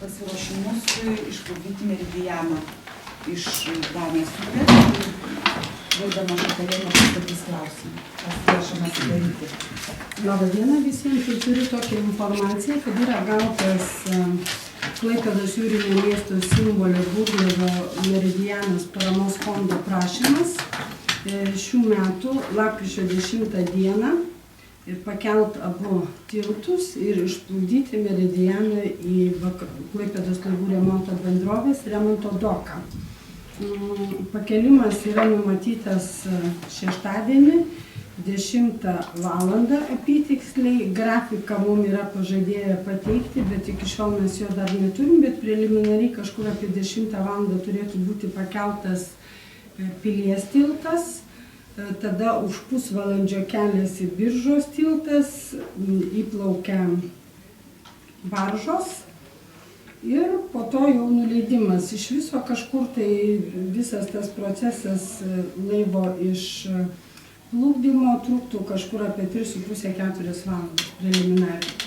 pasiruošimus išplukdyti Meridianą iš Danijos upės. Valdama Šakalėnė pristatys klausimą. Kas ruošiamasi daryti? Labą dieną visiems. Tai turiu tokią informaciją, kad yra gautas Klaipėdos jūrinio miesto simbolio Burlaivo Meridianas paramos fondo prašymas šių metų lapkričio 10 dieną pakelt abu tiltus ir išplukdyti Meridianą į Klaipėdos laivų remonto bendrovės remonto doką. Pakelimas yra numatytas šeštadienį 10 valandą apytiksliai. Grafiką mums yra pažadėję pateikti, bet iki šiol mes jo dar neturim, bet preliminariai kažkur apie 10 valandą turėtų būti pakeltas Pilies tiltas, tada už pusvalandžio keliasi Biržos tiltas, įplaukia baržos ir po to jau nuleidimas. Iš viso kažkur tai visas tas procesas laivo iš plukdymo truktų kažkur apie 3,5–4 valandas preliminariai.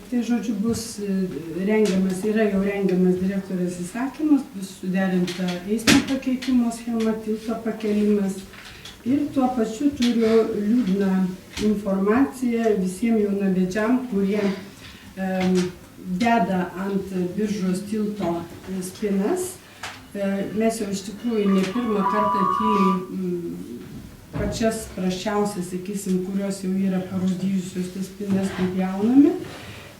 Tai žodžiu bus rengiamas, yra jau rengiamas direktorės įsakymas, bus suderinta eismo pakeitimo schema, tilto pakelimas. Ir tuo pačiu turiu liūdną informaciją visiems jaunavedžiam, kurie deda ant Biržos tilto spinas. Mes jau iš tikrųjų ne pirmą kartą tyliai pačias prasčiausias, sakysim, kurios jau yra parūdijusios tas spinas, kaip jaunami.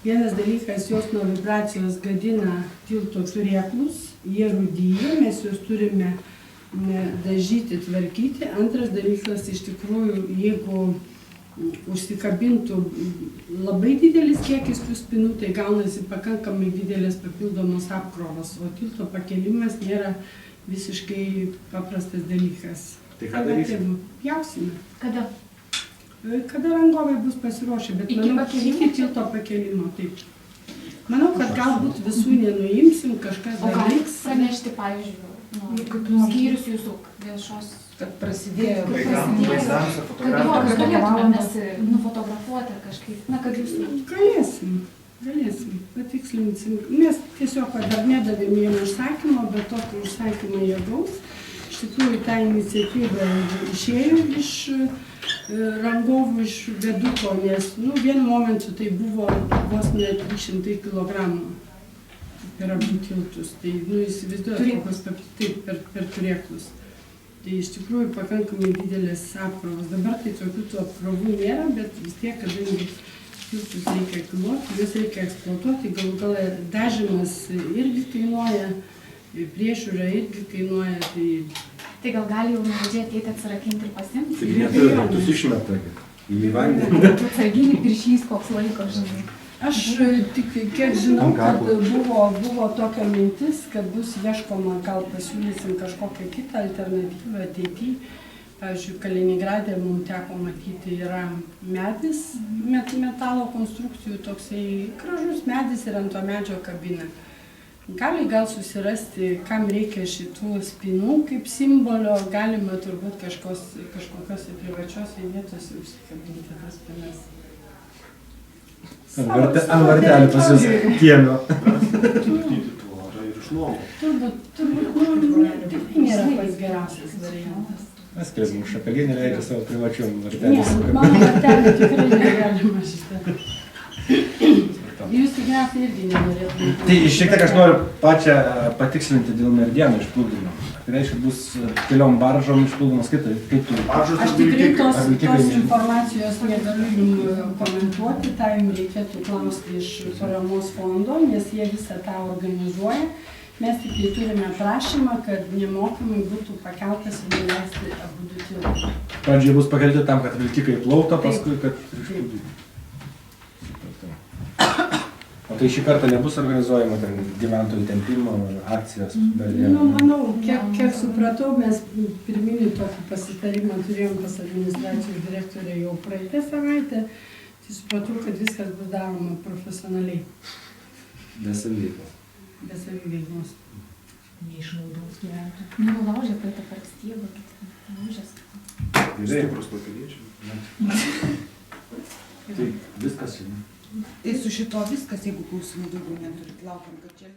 Vienas dalykas, jos nuo vibracijos gadina tilto turėklus, jie rūdyja, mes juos turime dažyti, tvarkyti. Antras dalykas, iš tikrųjų, jeigu užsikabintų labai didelis kiekis tų spinų, tai gaunasi pakankamai didelės papildomos apkrovos, o tilto pakelimas nėra visiškai paprastas dalykas. Tai ką darysim? Pjausime. Kada? Kada rangovai bus pasiruošę, bet manau, iki tilto pakelimo, taip. Manau, kad galbūt visų nenuimsim, kažkas O dar galit liks. pranešti, pavyzdžiui, skyrius jūsų viešos, Kad prasidėjo. Vaikams ar kad galėtume mes nufotografuoti ar kažkaip, na, kad jūs... Galėsim, patikslinsim. Mes tiesiog dar nedavėm jiem užsakymą, bet tokį užsakymą jie gaus. Iš tikrųjų, ta iniciatyva išėjo iš rangovų, iš veduko, nes vienu momentu tai buvo vos ne 300 kilogramų per abu tiltus. Tai, įsivaizduoju, taip, per turėklus. Tai iš tikrųjų pakankamai didelės apkrovos. Dabar tai tokių tų apkrovų nėra, bet vis tiek, kadangi tiltus reikia kiloti, juos reikia eksploatuoti, galų dažymas irgi kainuoja, priežiūra irgi kainuoja. Tai gal gali jau nuvažiuoti ateiti atsirakinti ir pasimti? Tai neturi išmeta į vandenį. Atsarginį piršys koks laiko, žinai. Aš tik kiek žinau, kad buvo tokia mintis, kad bus ieškoma, gal pasiūlysim kažkokią kitą alternatyvą ateityje. Pavyzdžiui, Kaliningrade mums teko matyti yra medis, metalo konstrukcijų, toksai gražus medis ir ant to medžio kabina. Gal susirasti, kam reikia šitų spinų kaip simbolio, galima turbūt kažkokiose privačiose vietose užsikabinti tas spinas. Ant vartelį pas jūs kiemio. Turbūt ir išnuomoti. Turbūt nėra pats geriausias variantas. Mes kreisim, Šakalienė leidžia savo privačiom vartelį. Ne, mano vartelį tikrai negalima šitą. Jūs tikriausiai irgi nenorėtumėte. Tai šiek tiek aš noriu pačią patikslinti dėl Meridiano išplukdymo. Tai reiškia, bus keliom baržom išplukdymas, kaip tu? Aš tikrai tos informacijos negaliu jums komentuoti, tą jums reikėtų klausti iš paramos fondo, nes jie visą tą organizuoja. Mes tik tai turime prašymą, kad nemokamai būtų pakeltas ir nuleisti abu du tiltus. Pradžiai bus pakelti tam, kad vilkikai plautų, paskui, kad išplukdytų. O tai šį kartą nebus organizuojama gyventojų tempimo akcijos? Manau, kiek supratau, mes pirminį tokį pasitarimą turėjom pas administracijos direktorę jau praeitą savaitę. Tai supratau, kad viskas bus daroma profesionaliai. Be saviveiklos. Be saviveiklos. Neišnaudos gyventojų. Nulaužė praeitą per stiebą, nulaužęs. Stiprus papiliečiai. Tai viskas. Tai su šito viskas, jeigu klausimų daugiau neturit, laukiam, kad čia...